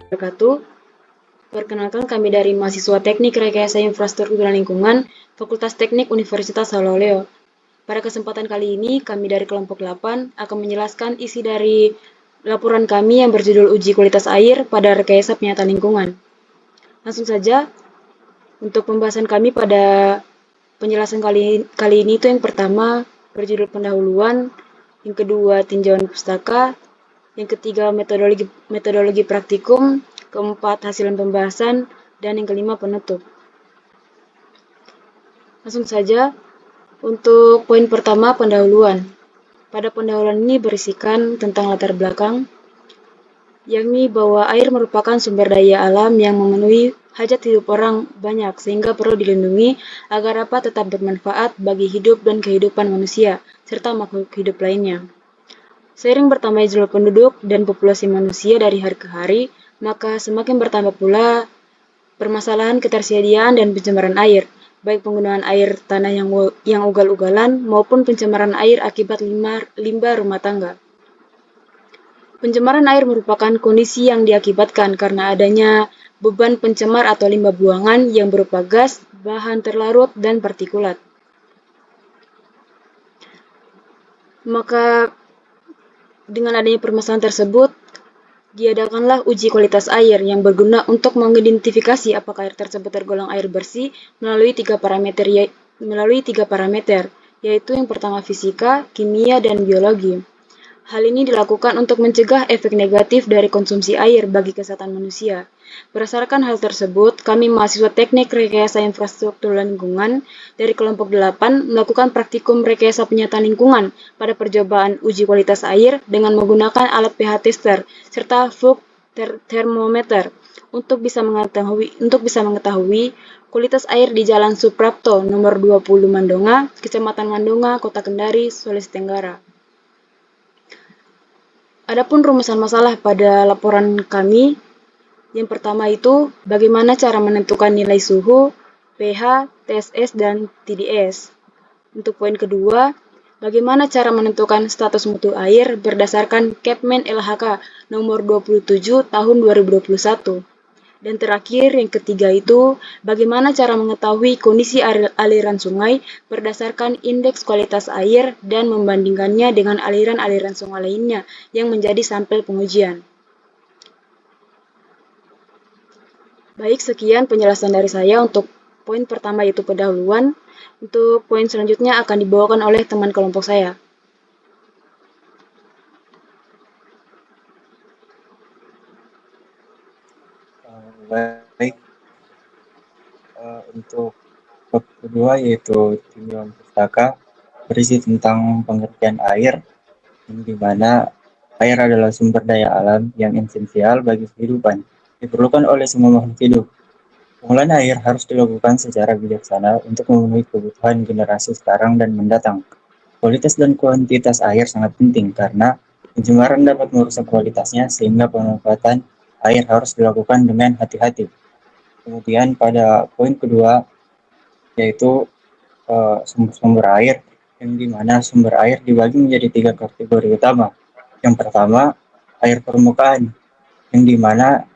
wabarakatuh. Perkenalkan kami dari mahasiswa Teknik Rekayasa Infrastruktur dan Lingkungan, Fakultas Teknik Universitas Haloleo. Pada kesempatan kali ini, kami dari kelompok 8 akan menjelaskan isi dari laporan kami yang berjudul Uji Kualitas Air pada Rekayasa Penyataan Lingkungan. Langsung saja, untuk pembahasan kami pada penjelasan kali ini itu yang pertama berjudul pendahuluan, yang kedua tinjauan pustaka, yang ketiga metodologi praktikum, keempat hasilan pembahasan, dan yang kelima penutup. Langsung saja, untuk poin pertama pendahuluan. Pada pendahuluan ini berisikan tentang latar belakang, yakni bahwa air merupakan sumber daya alam yang memenuhi hajat hidup orang banyak sehingga perlu dilindungi agar dapat tetap bermanfaat bagi hidup dan kehidupan manusia serta makhluk hidup lainnya. Seiring bertambahnya jumlah penduduk dan populasi manusia dari hari ke hari, maka semakin bertambah pula permasalahan ketersediaan dan pencemaran air, baik penggunaan air tanah yang ugal-ugalan maupun pencemaran air akibat limbah rumah tangga. Pencemaran air merupakan kondisi yang diakibatkan karena adanya beban pencemar atau limbah buangan yang berupa gas, bahan terlarut, dan partikulat. Maka dengan adanya permasalahan tersebut, diadakanlah uji kualitas air yang berguna untuk mengidentifikasi apakah air tersebut tergolong air bersih melalui tiga parameter, yaitu yang pertama fisika, kimia, dan biologi. Hal ini dilakukan untuk mencegah efek negatif dari konsumsi air bagi kesehatan manusia. Berdasarkan hal tersebut, kami mahasiswa Teknik Rekayasa Infrastruktur dan Lingkungan dari kelompok 8 melakukan praktikum rekayasa penyataan lingkungan pada percobaan uji kualitas air dengan menggunakan alat pH tester serta Fook thermometer untuk bisa mengetahui kualitas air di Jalan Suprapto nomor 20 Mandonga, Kecamatan Mandonga, Kota Kendari, Sulawesi Tenggara. Adapun rumusan masalah pada laporan kami, yang pertama itu bagaimana cara menentukan nilai suhu, pH, TSS, dan TDS. Untuk poin kedua, bagaimana cara menentukan status mutu air berdasarkan Kepmen LHK nomor 27 tahun 2021. Dan terakhir, yang ketiga itu, bagaimana cara mengetahui kondisi aliran sungai berdasarkan indeks kualitas air dan membandingkannya dengan aliran-aliran sungai lainnya yang menjadi sampel pengujian. Baik, sekian penjelasan dari saya untuk poin pertama yaitu pendahuluan. Untuk poin selanjutnya akan dibawakan oleh teman kelompok saya. Baik, untuk bab kedua yaitu tinjauan pustaka berisi tentang pengertian air, di mana air adalah sumber daya alam yang esensial bagi kehidupan, diperlukan oleh semua makhluk hidup. Pengolahan air harus dilakukan secara bijaksana untuk memenuhi kebutuhan generasi sekarang dan mendatang. Kualitas dan kuantitas air sangat penting karena pencemaran dapat merusak kualitasnya sehingga pemanfaatan air harus dilakukan dengan hati-hati. Kemudian pada poin kedua yaitu sumber-sumber air, yang dimana sumber air dibagi menjadi tiga kategori utama. Yang pertama, air permukaan, yang dimana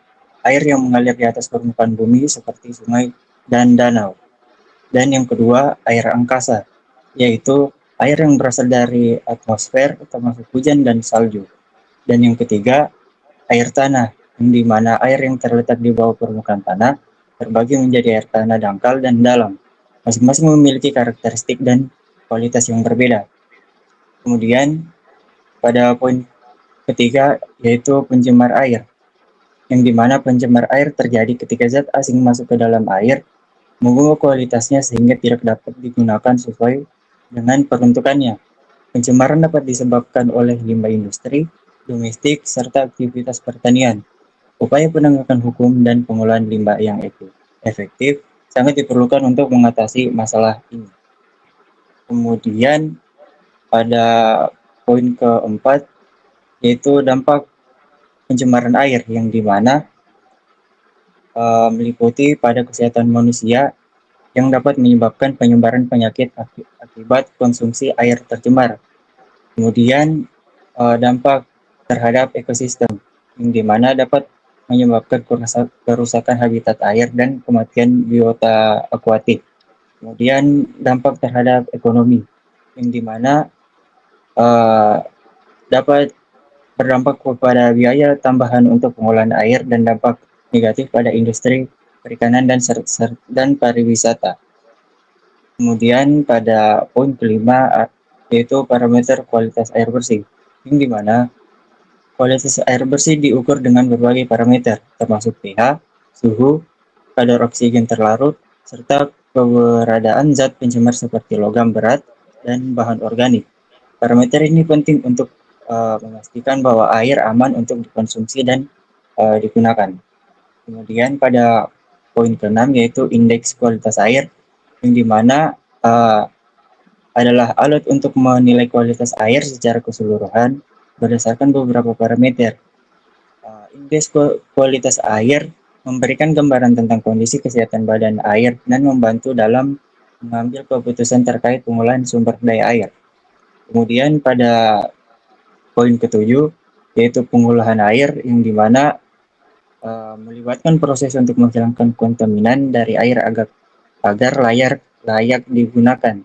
air yang mengalir di atas permukaan bumi seperti sungai dan danau. Dan yang kedua, air angkasa, yaitu air yang berasal dari atmosfer termasuk hujan dan salju. Dan yang ketiga, air tanah, yang dimana air yang terletak di bawah permukaan tanah terbagi menjadi air tanah dangkal dan dalam. Masing-masing memiliki karakteristik dan kualitas yang berbeda. Kemudian pada poin ketiga yaitu pencemar air, yang dimana pencemar air terjadi ketika zat asing masuk ke dalam air, mengubah kualitasnya sehingga tidak dapat digunakan sesuai dengan peruntukannya. Pencemaran dapat disebabkan oleh limbah industri, domestik, serta aktivitas pertanian. Upaya penegakan hukum dan pengolahan limbah yang efektif sangat diperlukan untuk mengatasi masalah ini. Kemudian pada poin keempat yaitu dampak pencemaran air, yang dimana meliputi pada kesehatan manusia yang dapat menyebabkan penyebaran penyakit akibat konsumsi air tercemar. Kemudian dampak terhadap ekosistem, yang dimana dapat menyebabkan kerusakan habitat air dan kematian biota akuatik. Kemudian dampak terhadap ekonomi, yang dimana dapat berdampak kepada biaya tambahan untuk pengolahan air dan dampak negatif pada industri perikanan dan pariwisata. Kemudian pada poin kelima yaitu parameter kualitas air bersih, yang dimana kualitas air bersih diukur dengan berbagai parameter, termasuk pH, suhu, kadar oksigen terlarut, serta keberadaan zat pencemar seperti logam berat dan bahan organik. Parameter ini penting untuk memastikan bahwa air aman untuk dikonsumsi dan digunakan. Kemudian pada poin ke-6 yaitu indeks kualitas air, yang dimana adalah alat untuk menilai kualitas air secara keseluruhan berdasarkan beberapa parameter. Indeks kualitas air memberikan gambaran tentang kondisi kesehatan badan air dan membantu dalam mengambil keputusan terkait pengolahan sumber daya air. Kemudian pada poin ke-7 yaitu pengolahan air, yang dimana melibatkan proses untuk menghilangkan kontaminan dari air agar layak digunakan.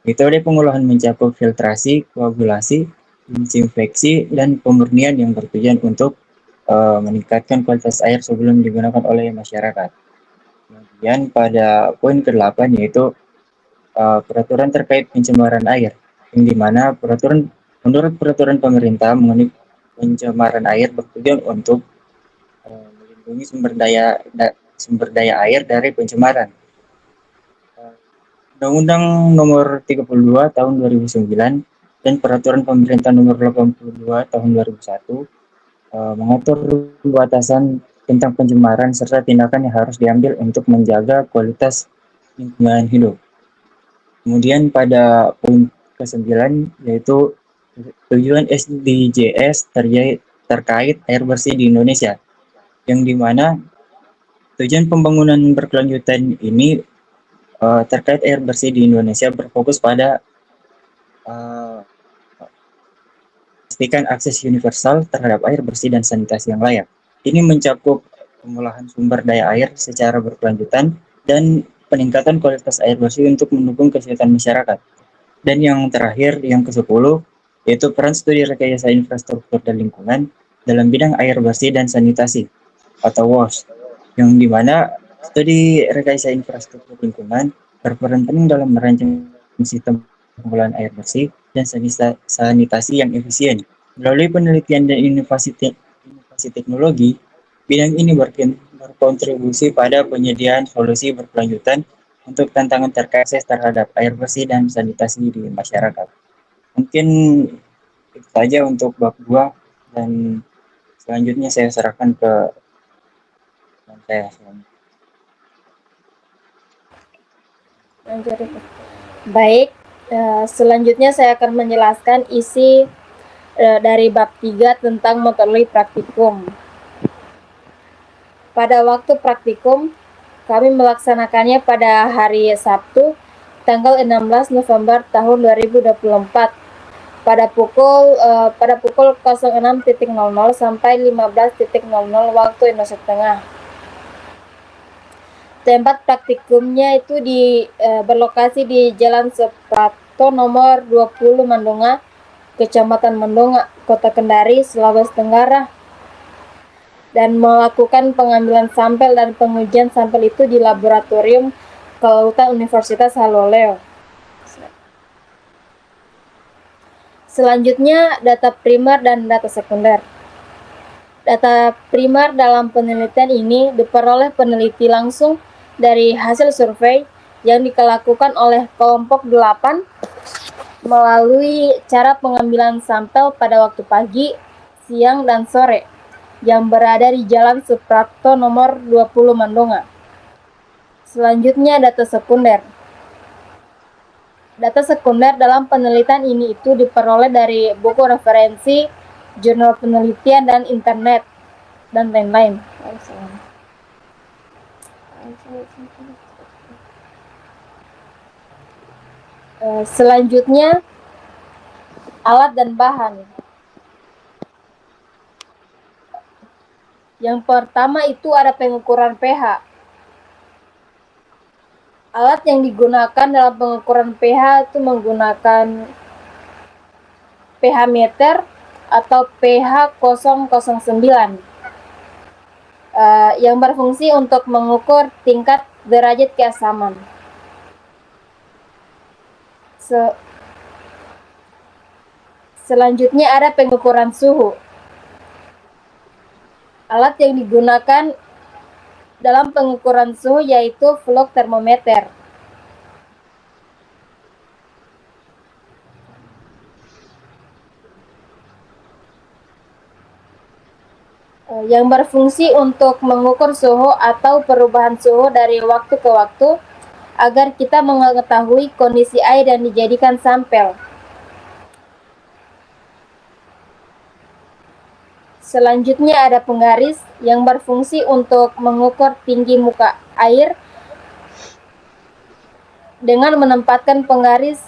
Metode pengolahan mencakup filtrasi, koagulasi, disinfeksi, dan pemurnian yang bertujuan untuk meningkatkan kualitas air sebelum digunakan oleh masyarakat. Kemudian pada poin ke-8 yaitu peraturan terkait pencemaran air, yang dimana menurut peraturan pemerintah mengenai pencemaran air bertujuan untuk melindungi sumber daya air dari pencemaran. Undang-Undang Nomor 32 Tahun 2009 dan Peraturan Pemerintah Nomor 82 Tahun 2001 mengatur batasan tentang pencemaran serta tindakan yang harus diambil untuk menjaga kualitas lingkungan hidup. Kemudian pada poin ke-9 yaitu tujuan SDGs terkait air bersih di Indonesia, yang dimana tujuan pembangunan berkelanjutan ini terkait air bersih di Indonesia berfokus pada memastikan akses universal terhadap air bersih dan sanitasi yang layak. Ini mencakup pengolahan sumber daya air secara berkelanjutan dan peningkatan kualitas air bersih untuk mendukung kesehatan masyarakat. Dan yang terakhir, yang ke-10, yaitu peran studi rekayasa infrastruktur dan lingkungan dalam bidang air bersih dan sanitasi atau WASH, yang dimana studi rekayasa infrastruktur lingkungan berperan penting dalam merancang sistem pengolahan air bersih dan sanitasi yang efisien. Melalui penelitian dan inovasi teknologi, bidang ini berkontribusi pada penyediaan solusi berkelanjutan untuk tantangan terkait akses terhadap air bersih dan sanitasi di masyarakat. Mungkin itu saja untuk bab 2, dan selanjutnya saya serahkan ke teman saya. Baik, selanjutnya saya akan menjelaskan isi dari bab 3 tentang metodologi praktikum. Pada waktu praktikum, kami melaksanakannya pada hari Sabtu, tanggal 16 November tahun 2024, pada pukul 06.00 sampai 15.00 waktu Indonesia Tengah. Tempat praktikumnya itu berlokasi di Jalan Suprapto nomor 20 Mandunga, Kecamatan Mandunga, Kota Kendari, Sulawesi Tenggara, dan melakukan pengambilan sampel dan pengujian sampel itu di Laboratorium Kelautan Universitas Haloleo. Selanjutnya, data primer dan data sekunder. Data primer dalam penelitian ini diperoleh peneliti langsung dari hasil survei yang dilakukan oleh kelompok 8 melalui cara pengambilan sampel pada waktu pagi, siang, dan sore yang berada di Jalan Suprapto nomor 20 Mandunga. Selanjutnya, data sekunder. Data sekunder dalam penelitian ini itu diperoleh dari buku referensi, jurnal penelitian, dan internet, dan lain-lain. Selanjutnya, alat dan bahan. Yang pertama itu ada pengukuran pH. Alat yang digunakan dalam pengukuran pH itu menggunakan pH meter atau pH 009 yang berfungsi untuk mengukur tingkat derajat keasaman. Selanjutnya ada pengukuran suhu. Alat yang digunakan dalam pengukuran suhu yaitu flux thermometer. Yang berfungsi untuk mengukur suhu atau perubahan suhu dari waktu ke waktu agar kita mengetahui kondisi air yang dijadikan sampel. Selanjutnya ada penggaris yang berfungsi untuk mengukur tinggi muka air dengan menempatkan penggaris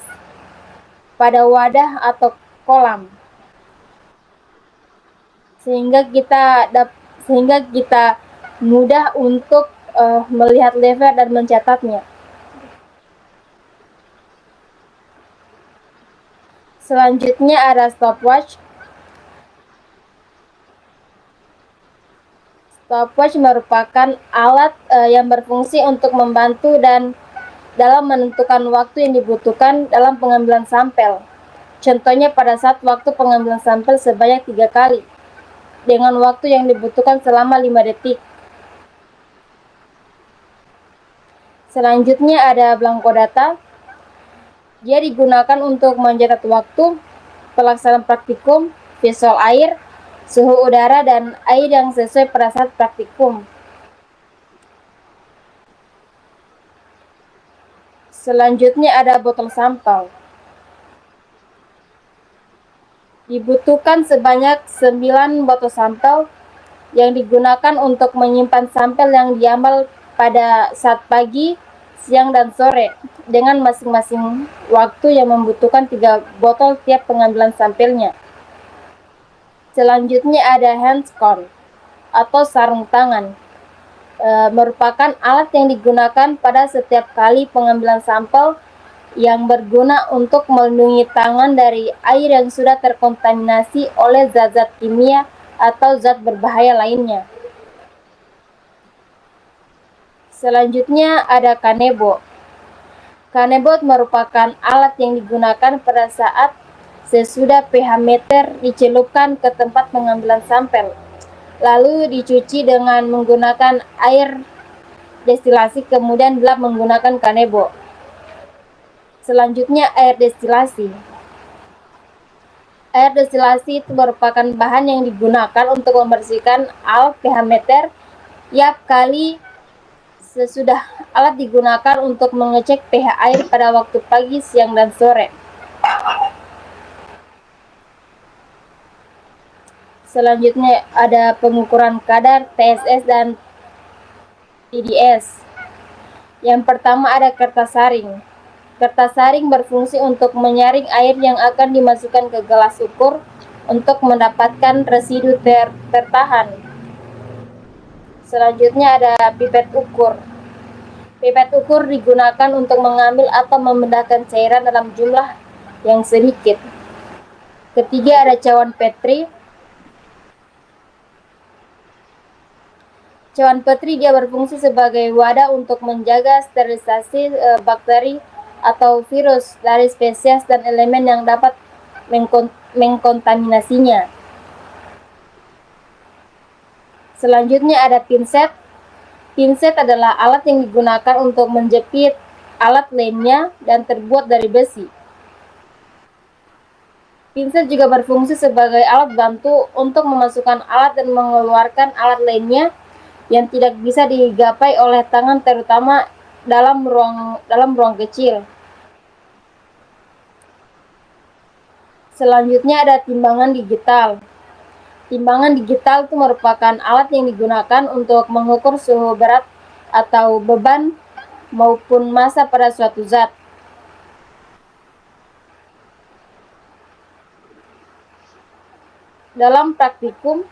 pada wadah atau kolam sehingga kita mudah untuk melihat level dan mencatatnya. Selanjutnya ada stopwatch. Stopwatch merupakan alat yang berfungsi untuk membantu dan dalam menentukan waktu yang dibutuhkan dalam pengambilan sampel. Contohnya pada saat waktu pengambilan sampel sebanyak 3 kali dengan waktu yang dibutuhkan selama 5 detik. Selanjutnya ada blanko data. Dia digunakan untuk mencatat waktu, pelaksanaan praktikum, visual air, suhu udara, dan air yang sesuai pada saat praktikum. Selanjutnya ada botol sampel. Dibutuhkan sebanyak 9 botol sampel yang digunakan untuk menyimpan sampel yang diambil pada saat pagi, siang, dan sore dengan masing-masing waktu yang membutuhkan 3 botol tiap pengambilan sampelnya. Selanjutnya ada hands cone atau sarung tangan. Merupakan alat yang digunakan pada setiap kali pengambilan sampel yang berguna untuk melindungi tangan dari air yang sudah terkontaminasi oleh zat-zat kimia atau zat berbahaya lainnya. Selanjutnya ada kanebo. Kanebo merupakan alat yang digunakan pada saat sesudah pH meter dicelupkan ke tempat pengambilan sampel, lalu dicuci dengan menggunakan air destilasi kemudian dilap menggunakan kanebo. Selanjutnya air destilasi. Air destilasi itu merupakan bahan yang digunakan untuk membersihkan alat pH meter tiap kali sesudah alat digunakan untuk mengecek pH air pada waktu pagi, siang, dan sore. Selanjutnya ada pengukuran kadar TSS dan TDS. Yang pertama ada kertas saring. Kertas saring berfungsi untuk menyaring air yang akan dimasukkan ke gelas ukur untuk mendapatkan residu tertahan. Selanjutnya ada pipet ukur. Pipet ukur digunakan untuk mengambil atau memindahkan cairan dalam jumlah yang sedikit. Ketiga ada cawan Petri. Cawan Petri dia berfungsi sebagai wadah untuk menjaga sterilisasi bakteri atau virus dari spesies dan elemen yang dapat mengkontaminasinya. Selanjutnya ada pinset. Pinset adalah alat yang digunakan untuk menjepit alat lainnya dan terbuat dari besi. Pinset juga berfungsi sebagai alat bantu untuk memasukkan alat dan mengeluarkan alat lainnya yang tidak bisa digapai oleh tangan, terutama dalam ruang kecil. Selanjutnya ada timbangan digital. Timbangan digital itu merupakan alat yang digunakan untuk mengukur suhu berat atau beban maupun massa pada suatu zat. Dalam praktikum,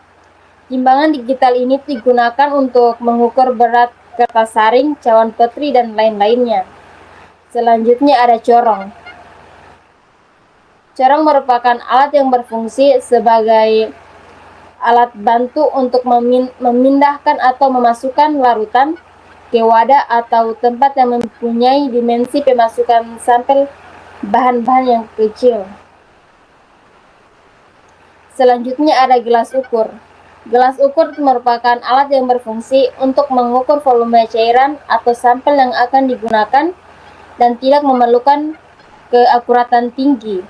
Timbangan digital ini digunakan untuk mengukur berat kertas saring, cawan petri, dan lain-lainnya. Selanjutnya ada corong. Corong merupakan alat yang berfungsi sebagai alat bantu untuk memindahkan atau memasukkan larutan ke wadah atau tempat yang mempunyai dimensi pemasukan sampel bahan-bahan yang kecil. Selanjutnya ada gelas ukur. Gelas ukur merupakan alat yang berfungsi untuk mengukur volume cairan atau sampel yang akan digunakan dan tidak memerlukan keakuratan tinggi.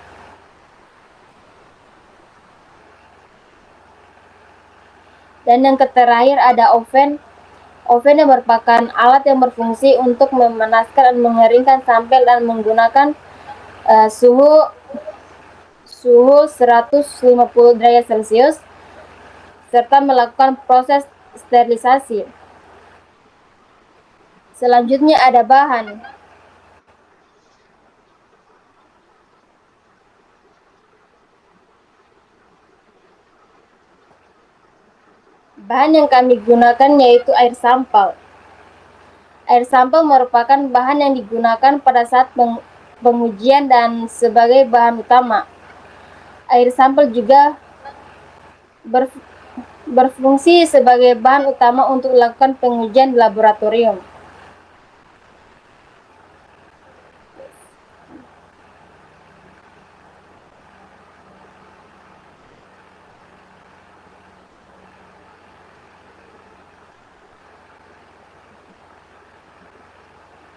Dan yang terakhir ada oven. Oven yang merupakan alat yang berfungsi untuk memanaskan dan mengeringkan sampel dan menggunakan suhu 150 derajat Celcius serta melakukan proses sterilisasi. Selanjutnya ada bahan. Bahan yang kami gunakan yaitu air sampel. Air sampel merupakan bahan yang digunakan pada saat pengujian dan sebagai bahan utama. Air sampel juga berfungsi sebagai bahan utama untuk melakukan pengujian di laboratorium.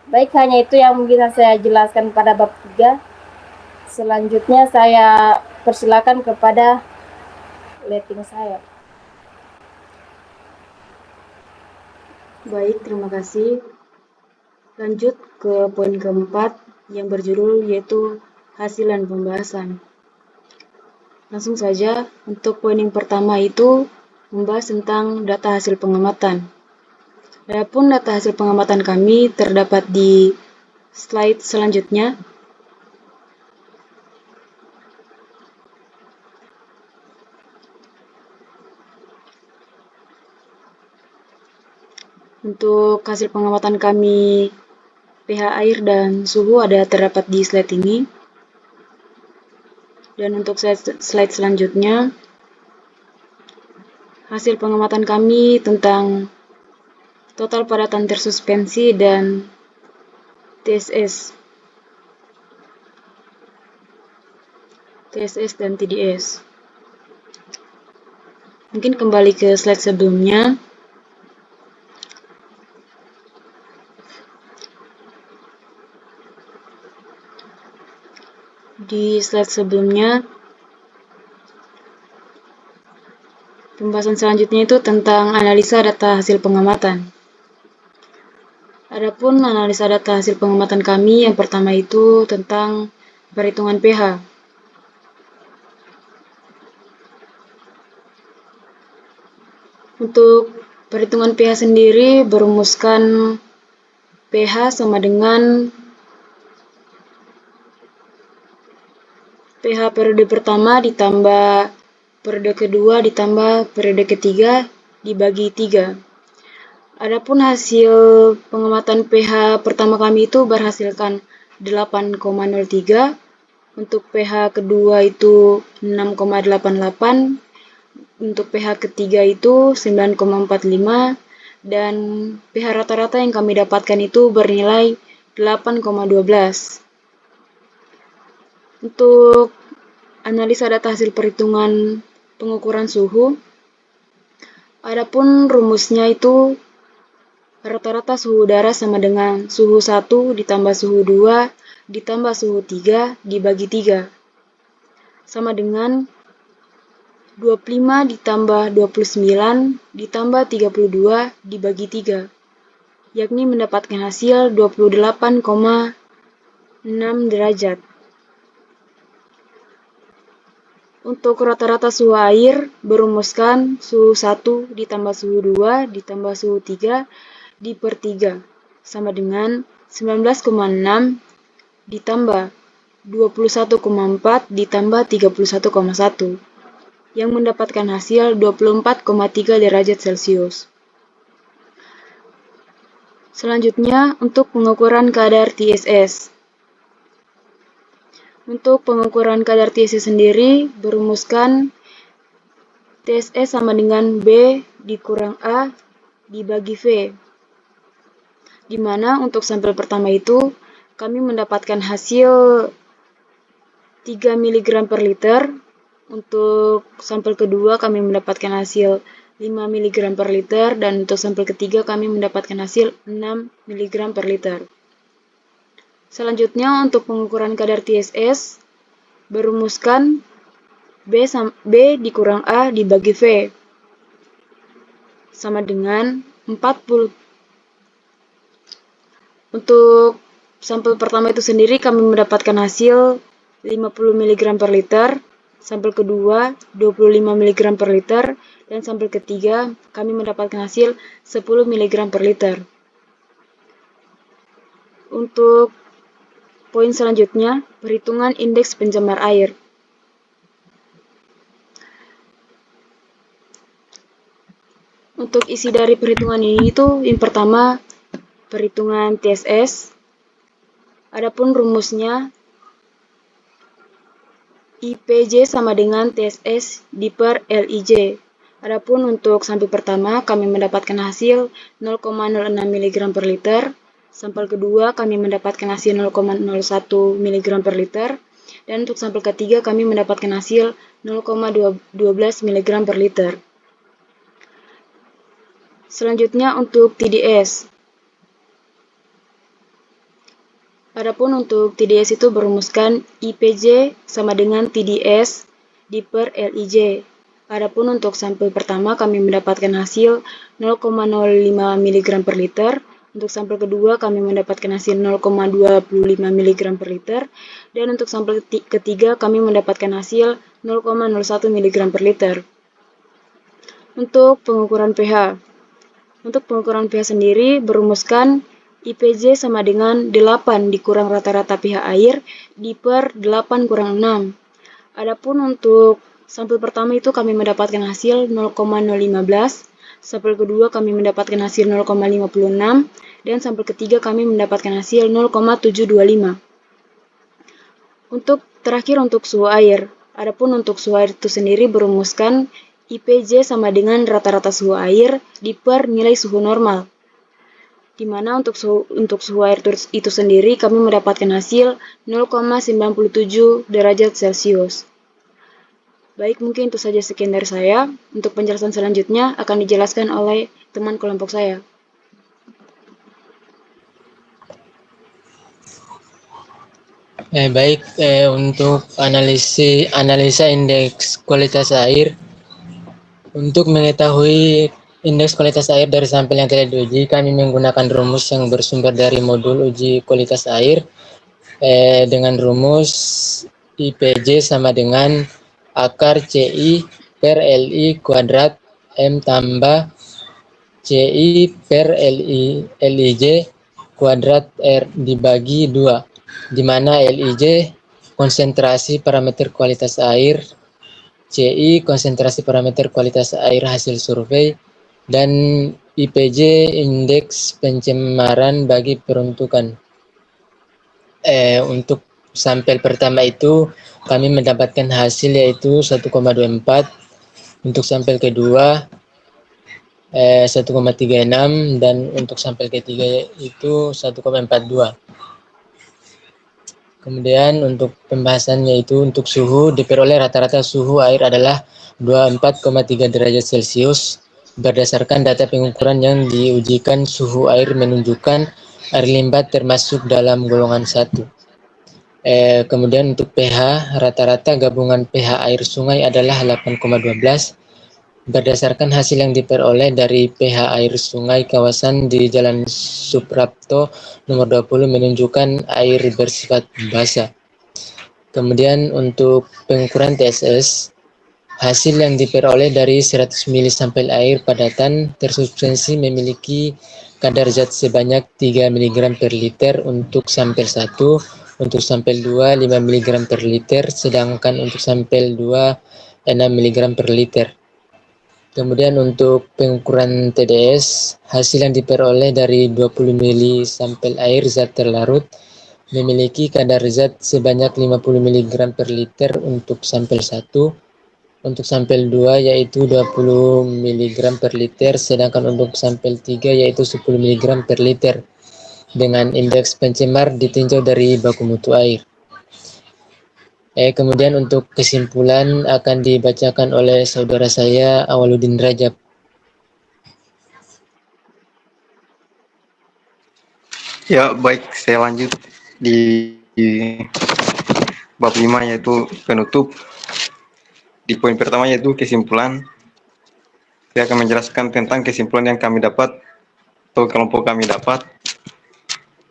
Baik, hanya itu yang bisa saya jelaskan pada bab 3. Selanjutnya saya persilakan kepada letting saya. Baik, terima kasih. Lanjut ke poin keempat yang berjudul yaitu hasil dan pembahasan. Langsung saja, untuk poin yang pertama itu membahas tentang data hasil pengamatan. Adapun data hasil pengamatan kami terdapat di slide selanjutnya. Untuk hasil pengamatan kami pH air dan suhu ada terdapat di slide ini. Dan untuk slide selanjutnya, hasil pengamatan kami tentang total padatan tersuspensi dan TSS dan TDS. Mungkin kembali ke slide sebelumnya. Di slide sebelumnya, pembahasan selanjutnya itu tentang analisa data hasil pengamatan. Adapun analisa data hasil pengamatan kami yang pertama itu tentang perhitungan pH. Untuk perhitungan pH sendiri berumuskan pH sama dengan pH periode pertama ditambah periode kedua ditambah periode ketiga dibagi 3. Adapun hasil pengamatan pH pertama kami itu berhasilkan 8,03, untuk pH kedua itu 6,88, untuk pH ketiga itu 9,45, dan pH rata-rata yang kami dapatkan itu bernilai 8,12. Untuk analisa data hasil perhitungan pengukuran suhu, adapun rumusnya itu rata-rata suhu udara sama dengan suhu 1 ditambah suhu 2 ditambah suhu 3 dibagi 3. Sama dengan 25 ditambah 29 ditambah 32 dibagi 3. Yakni mendapatkan hasil 28,6 derajat. Untuk rata-rata suhu air berumuskan suhu 1 ditambah suhu 2 ditambah suhu 3 per 3 sama dengan 19,6 ditambah 21,4 ditambah 31,1, yang mendapatkan hasil 24,3 derajat Celcius. Selanjutnya, untuk pengukuran kadar TSS. Untuk pengukuran kadar TSS sendiri berumuskan TSS sama dengan B dikurang A dibagi V, di mana untuk sampel pertama itu kami mendapatkan hasil 3 mg per liter, untuk sampel kedua kami mendapatkan hasil 5 mg per liter, dan untuk sampel ketiga kami mendapatkan hasil 6 mg per liter. Selanjutnya untuk pengukuran kadar TSS berumuskan B dikurang A dibagi V sama dengan 40. Untuk sampel pertama itu sendiri kami mendapatkan hasil 50 mg per liter, sampel kedua 25 mg per liter, dan sampel ketiga kami mendapatkan hasil 10 mg per liter. Untuk poin selanjutnya, perhitungan indeks pencemar air. Untuk isi dari perhitungan ini itu yang pertama perhitungan TSS. Adapun rumusnya IPJ sama dengan TSS per LIJ. Adapun untuk sampel pertama kami mendapatkan hasil 0,06 mg per liter, sampel kedua kami mendapatkan hasil 0,01 mg per liter, dan untuk sampel ketiga kami mendapatkan hasil 0,12 mg per liter. Selanjutnya untuk TDS. Adapun untuk TDS itu berumuskan IPJ sama dengan TDS per LIJ. Adapun untuk sampel pertama kami mendapatkan hasil 0,05 mg per liter, untuk sampel kedua kami mendapatkan hasil 0,25 mg per liter, dan untuk sampel ketiga kami mendapatkan hasil 0,01 mg per liter. Untuk pengukuran pH. Untuk pengukuran pH sendiri berumuskan IPJ sama dengan 8 dikurang rata-rata pH air per 8 kurang 6. Adapun untuk sampel pertama itu kami mendapatkan hasil 0,015, sampel kedua kami mendapatkan hasil 0,56, dan sampel ketiga kami mendapatkan hasil 0,725. Untuk terakhir untuk suhu air. Adapun untuk suhu air itu sendiri berumuskan IPJ sama dengan rata-rata suhu air per nilai suhu normal, di mana untuk suhu air itu sendiri kami mendapatkan hasil 0,97 derajat Celcius. Baik, mungkin itu saja sekian dari saya. Untuk penjelasan selanjutnya akan dijelaskan oleh teman kelompok saya. Baik, untuk analisa indeks kualitas air. Untuk mengetahui indeks kualitas air dari sampel yang telah diuji, kami menggunakan rumus yang bersumber dari modul uji kualitas air dengan rumus IPJ sama dengan akar CI per LI kuadrat M tambah CI per LIJ kuadrat R dibagi 2, di mana LIJ konsentrasi parameter kualitas air, CI konsentrasi parameter kualitas air hasil survei, dan IPJ indeks pencemaran bagi peruntukan. Untuk sampel pertama itu kami mendapatkan hasil yaitu 1,24, untuk sampel kedua 1,36, dan untuk sampel ketiga itu 1,42. Kemudian untuk pembahasannya itu untuk suhu diperoleh rata-rata suhu air adalah 24,3 derajat Celcius. Berdasarkan data pengukuran yang diujikan, suhu air menunjukkan air limbah termasuk dalam golongan 1. Kemudian untuk pH, rata-rata gabungan pH air sungai adalah 8,12. Berdasarkan hasil yang diperoleh dari pH air sungai kawasan di Jalan Suprapto nomor 20 menunjukkan air bersifat basa. Kemudian untuk pengukuran TSS, hasil yang diperoleh dari 100 ml sampel air padatan tersubstansi memiliki kadar zat sebanyak 3 mg per liter untuk sampel 1, untuk sampel 2 5 mg per liter, sedangkan untuk sampel 2 mg per liter. Kemudian untuk pengukuran TDS, hasil yang diperoleh dari 20 ml sampel air zat terlarut memiliki kadar zat sebanyak 50 mg per liter untuk sampel 1, untuk sampel 2 yaitu 20 mg per liter, sedangkan untuk sampel 3 yaitu 10 mg per liter, dengan indeks pencemar ditinjau dari baku mutu air. Kemudian untuk kesimpulan akan dibacakan oleh saudara saya Awaludin Rajab. Ya, baik, saya lanjut di bab 5 yaitu penutup. Di poin pertama yaitu kesimpulan. Saya akan menjelaskan tentang kesimpulan yang kami dapat atau kelompok kami dapat.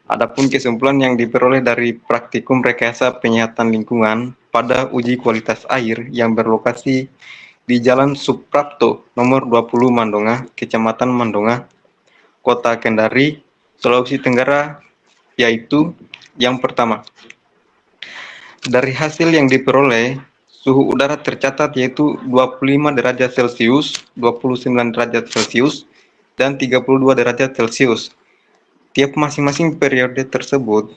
Adapun kesimpulan yang diperoleh dari praktikum rekayasa penyihatan lingkungan pada uji kualitas air yang berlokasi di Jalan Suprapto nomor 20 Mandonga, Kecamatan Mandonga, Kota Kendari, Sulawesi Tenggara, yaitu yang pertama. Dari hasil yang diperoleh, suhu udara tercatat yaitu 25 derajat Celcius, 29 derajat Celcius, dan 32 derajat Celcius. Tiap masing-masing periode tersebut,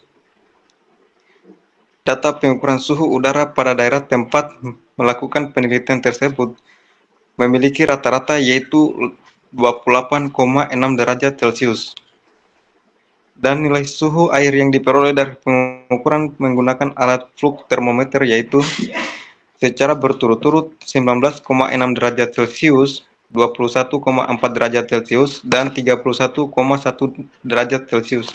data pengukuran suhu udara pada daerah tempat melakukan penelitian tersebut memiliki rata-rata yaitu 28,6 derajat Celcius. Dan nilai suhu air yang diperoleh dari pengukuran menggunakan alat flux termometer yaitu secara berturut-turut 19,6 derajat Celcius, 21,4 derajat Celcius, dan 31,1 derajat Celcius.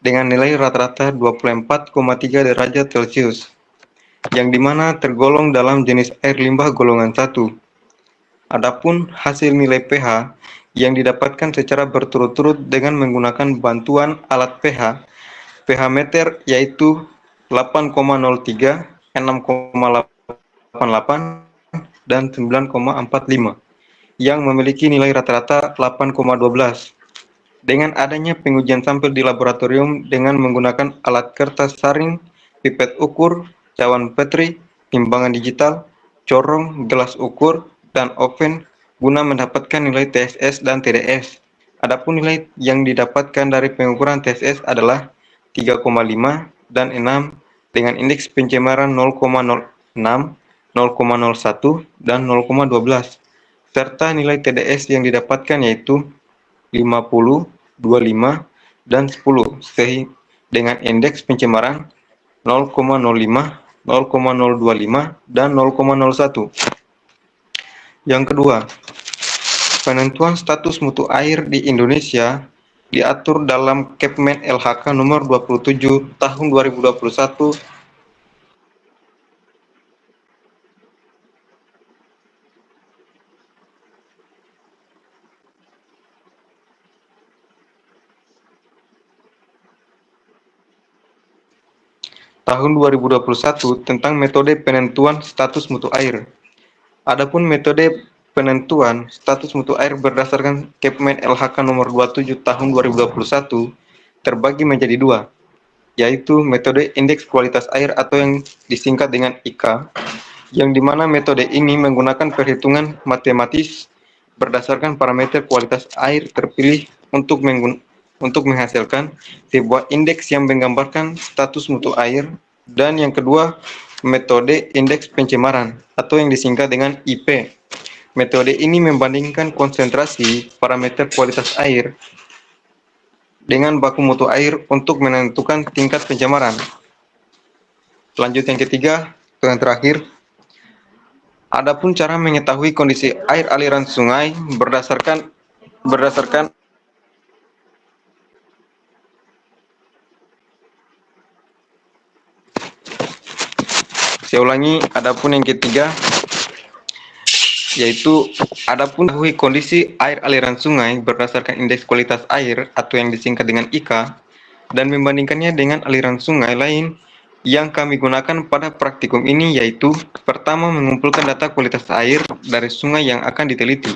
Dengan nilai rata-rata 24,3 derajat Celcius, yang dimana tergolong dalam jenis air limbah golongan 1. Adapun hasil nilai pH yang didapatkan secara berturut-turut dengan menggunakan bantuan alat pH meter yaitu 8,03, 6,88, dan 9,45 yang memiliki nilai rata-rata 8,12. Dengan adanya pengujian sampel di laboratorium dengan menggunakan alat kertas saring, pipet ukur, cawan petri, timbangan digital, corong, gelas ukur, dan oven guna mendapatkan nilai TSS dan TDS. Adapun nilai yang didapatkan dari pengukuran TSS adalah 3,5 dan 6 dengan indeks pencemaran 0,06, 0,01, dan 0,12. Serta nilai TDS yang didapatkan yaitu 50, 25, dan 10 dengan indeks pencemaran 0,05, 0,025, dan 0,01. Yang kedua, penentuan status mutu air di Indonesia diatur dalam Kepmen LHK nomor 27 tahun 2021 tahun 2021 tentang metode penentuan status mutu air. Adapun metode penentuan status mutu air berdasarkan Kepmen LHK nomor 27 tahun 2021 terbagi menjadi dua, yaitu metode indeks kualitas air atau yang disingkat dengan IKA, yang dimana metode ini menggunakan perhitungan matematis berdasarkan parameter kualitas air terpilih untuk menghasilkan sebuah indeks yang menggambarkan status mutu air. Dan yang kedua, metode indeks pencemaran atau yang disingkat dengan IP. Metode ini membandingkan konsentrasi parameter kualitas air dengan baku mutu air untuk menentukan tingkat pencemaran. Lanjut yang ketiga, yang terakhir. Adapun cara mengetahui kondisi air aliran sungai berdasarkan saya ulangi, adapun yang ketiga yaitu adapun mengetahui kondisi air aliran sungai berdasarkan indeks kualitas air atau yang disingkat dengan IKA dan membandingkannya dengan aliran sungai lain yang kami gunakan pada praktikum ini, yaitu pertama mengumpulkan data kualitas air dari sungai yang akan diteliti.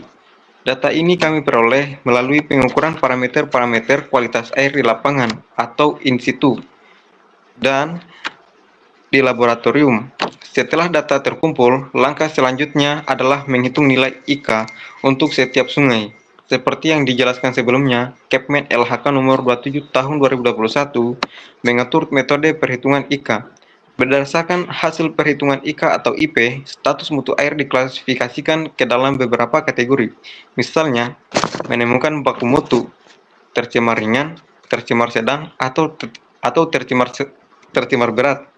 Data ini kami peroleh melalui pengukuran parameter-parameter kualitas air di lapangan atau in situ dan di laboratorium. Setelah data terkumpul, langkah selanjutnya adalah menghitung nilai IK untuk setiap sungai. Seperti yang dijelaskan sebelumnya, Kepmen LHK nomor 27 tahun 2021 mengatur metode perhitungan IK. Berdasarkan hasil perhitungan IK atau IP, status mutu air diklasifikasikan ke dalam beberapa kategori. Misalnya, menemukan baku mutu, tercemar ringan, tercemar sedang, atau tercemar berat.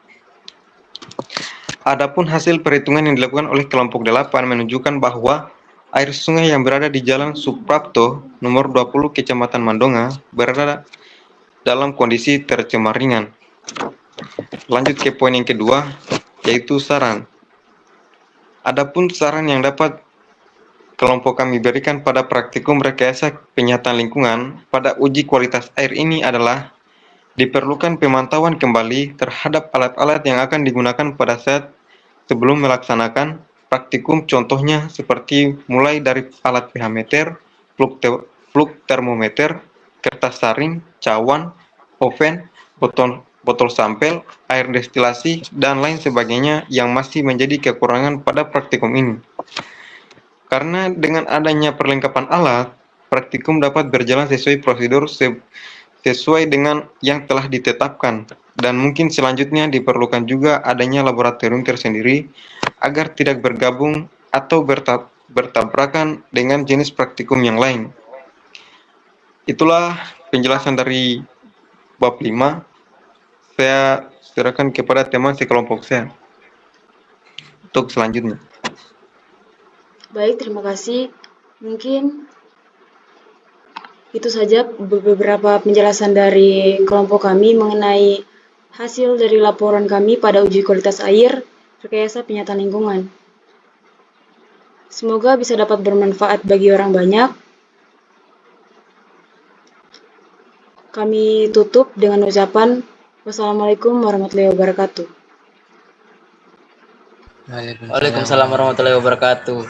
Adapun hasil perhitungan yang dilakukan oleh kelompok 8 menunjukkan bahwa air sungai yang berada di Jalan Suprapto nomor 20 Kecamatan Mandonga berada dalam kondisi tercemar ringan. Lanjut ke poin yang kedua, yaitu saran. Adapun saran yang dapat kelompok kami berikan pada praktikum rekayasa penyataan lingkungan pada uji kualitas air ini adalah diperlukan pemantauan kembali terhadap alat-alat yang akan digunakan pada saat sebelum melaksanakan praktikum, contohnya seperti mulai dari alat pH meter, plug termometer, kertas saring, cawan, oven, botol sampel, air destilasi, dan lain sebagainya yang masih menjadi kekurangan pada praktikum ini. Karena dengan adanya perlengkapan alat, praktikum dapat berjalan sesuai prosedur sesuai dengan yang telah ditetapkan, dan mungkin selanjutnya diperlukan juga adanya laboratorium tersendiri agar tidak bergabung atau bertabrakan dengan jenis praktikum yang lain. Itulah penjelasan dari bab 5. Saya serahkan kepada teman sekelompok saya untuk selanjutnya. Baik, terima kasih. Mungkin itu saja beberapa penjelasan dari kelompok kami mengenai hasil dari laporan kami pada uji kualitas air rekayasa penyataan lingkungan. Semoga bisa dapat bermanfaat bagi orang banyak. Kami tutup dengan ucapan wassalamualaikum warahmatullahi wabarakatuh. Waalaikumsalam warahmatullahi wabarakatuh.